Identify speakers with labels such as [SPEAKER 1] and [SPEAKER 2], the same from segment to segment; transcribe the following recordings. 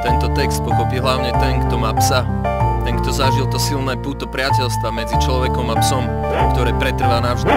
[SPEAKER 1] Tento text pochopí hlavne ten, kto má psa. Ten, kto zažil to silné púto priateľstva medzi človekom a psom, ktoré pretrvá navždy.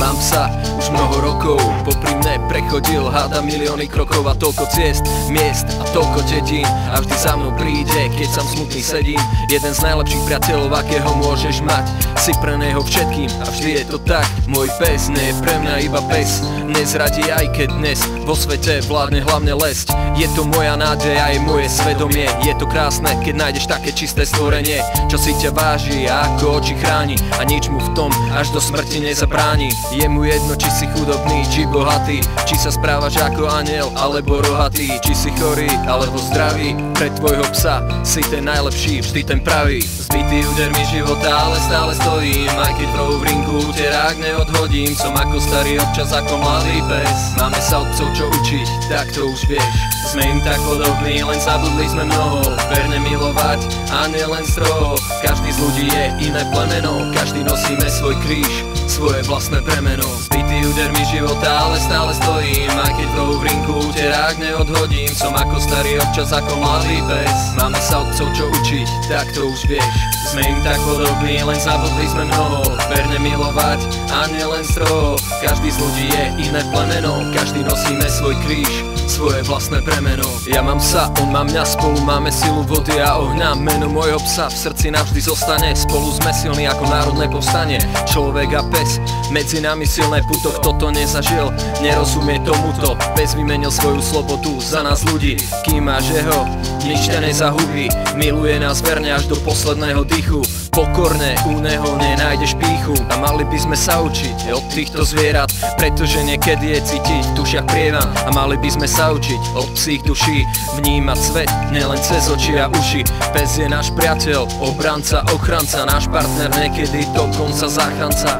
[SPEAKER 1] Mám psa už mnoho rokov, popri mne prechodil háda milióny krokov a toľko ciest, miest a toľko dedín. A vždy za mnou príde, keď sám smutný sedím. Jeden z najlepších priateľov, akého môžeš mať. Si pre neho všetkým a vždy je to tak. Môj pes nie je pre mňa iba pes. Nezradí aj keď dnes vo svete vládne hlavne lesť. Je to moja nádej a je moje svedomie. Je to krásne, keď nájdeš také čisté stvorenie, čo si ťa váži a ako oči chráni. A nič mu v tom až do smrti nezabráni. Je mu jedno, či si chudobný, či bohatý, či sa správaš ako anjel, alebo rohatý, či si chorý, alebo zdravý. Pre tvojho psa si ten najlepší, vždy ten pravý. Zbytý údermi života, ale stále stojím. Aj keď rohu v rinku úterák neodhodím. Som ako starý, občas ako mladý pes. Máme sa otcov čo učiť, tak to už vieš. Sme im tak podobní, len zabudli sme mnoho. Verne milovať a nielen stroho. Každý z ľudí je iné plemeno. Každý nosíme svoj kríž, svoje vlastné bremeno. Zbytý údermi života, ale stále stojím. Aj keď rohu v rinku úterák neodhodím. Som ako starý, občas ako mladý pes. Máme sa otcov čo učiť, tak to už vieš. Sme im tak podobní, len zabudli sme mnoho. Verne milovať a nielen stroho. Každý z ľudí je iné plemeno. Každý nosíme svoj kríž, svoje vlastné bremeno. Ja mám psa, on má mňa, spolu máme silu vody a ohňa. Meno môjho psa v srdci navždy zostane. Spolu sme silní ako národné povstanie. Človek a pes, medzi nami silné puto. Kto to nezažil, nerozumie tomuto. Pes vymenil svoju slobodu za nás ľudí. Kým máš jeho, nič ťa nezahubí. Miluje nás verne až do posledného dýchu. Pokorne u neho nenájdeš pýchu. A mali by sme sa učiť od týchto zvierat, pretože niekedy je cítiť v dušiach prievan. A mali by sme sa učiť od psích duší vnímať svet nielen cez oči a uši. Pes je náš priateľ, obranca, ochranca, náš partner, niekedy dokonca záchranca.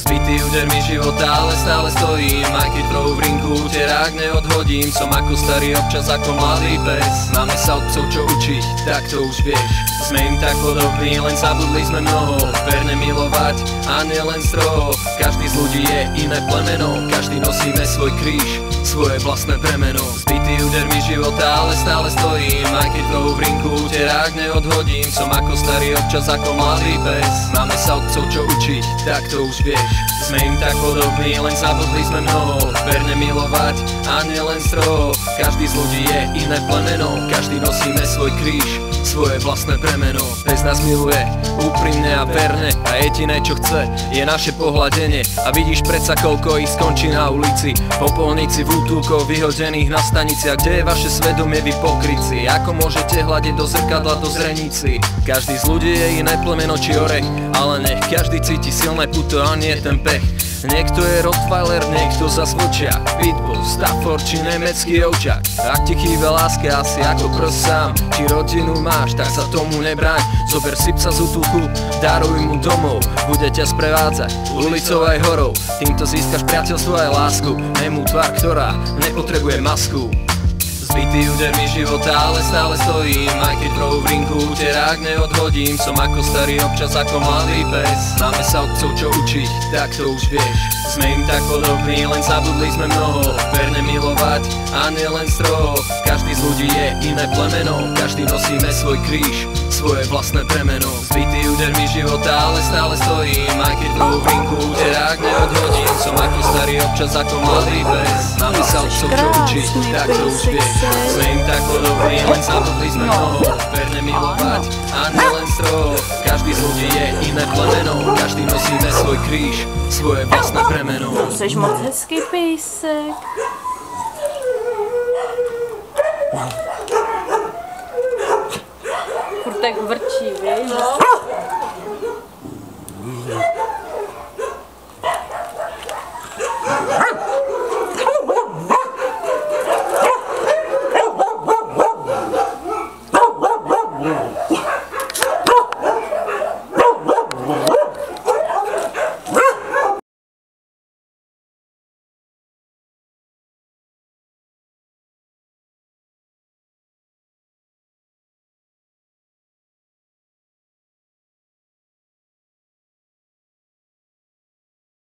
[SPEAKER 1] Zbytý údermi života, ale stále stojím. Aj keď rohu v rinku úterák neodhodím. Som ako starý, občas ako mladý pes. Máme sa otcov čo učiť, tak to už vieš. Sme im tak podobní, len zabudli sme mnoho. Verne milovať a nielen stroho. Každý z ľudí je iné plemeno. Každý nosíme svoj kríž, svoje vlastné bremeno. Zbytý údermi života, ale stále stojím. Aj keď rohu v rinku úterák neodhodím. Som ako starý, občas ako mladý pes. Máme sa otcov čo učiť, tak to už vieš. Sme im tak podobní, len zabudli sme mnoho. Verne milovať a nielen stroho. Každý z ľudí je iné plemeno. Každý nosíme svoj kríž, svoje vlastné bremeno. Pes nás miluje úprimne a verne. A jediné čo chce je naše pohľadenie. A vidíš predsa koľko ich skončí na ulici. Popolníci v útulkoch vyhodených na staniciach. Kde je vaše svedomie, vy pokrytci? Ako môžete hľadiť do zrkadla, do zrenici? Každý z ľudí je iné plemeno či orech. Ale nech každý cíti silné puto a nie ten pech. Niekto je Rottweiler, niekto zas vlčia, Pitbull, Stafford či nemecký ovčak. Ak ti chýba láska, asi ako prs sám. Či rodinu máš, tak sa tomu nebráň. Zober si psa z útulku, daruj mu domov. Bude ťa sprevádzať ulicou aj horou. Týmto získaš priateľstvo aj lásku. Nemú tvár, ktorá nepotrebuje masku. Zbytý údermi života, ale stále stojím. Aj keď rohu v rinku úterák neodhodím. Som ako starý, občas ako mladý pes. Máme sa otcov čo učiť, tak to už vieš. Sme im tak podobní, len zabudli sme mnoho. Verne milovať a nielen stroho. Každý z ľudí je iné plemeno. Každý nosíme svoj kríž, svoje vlastné bremeno. Zbytý údermi života, ale stále stojím. Aj keď rohu v rinku úterák neodhodím. Som ako starý, občas ako mladý pes. Máme sa otcov čo učiť, tak to už vieš. Sme im tak podobní, len zabudli sme mnoho. Verne milovať a nielen stroho. Každý z ľudí je iné plemeno. Každý nosíme svoj kríž, svoje vlastné bremeno.
[SPEAKER 2] Seš moc hezký pejsek. Furt tak vrčí, vieš?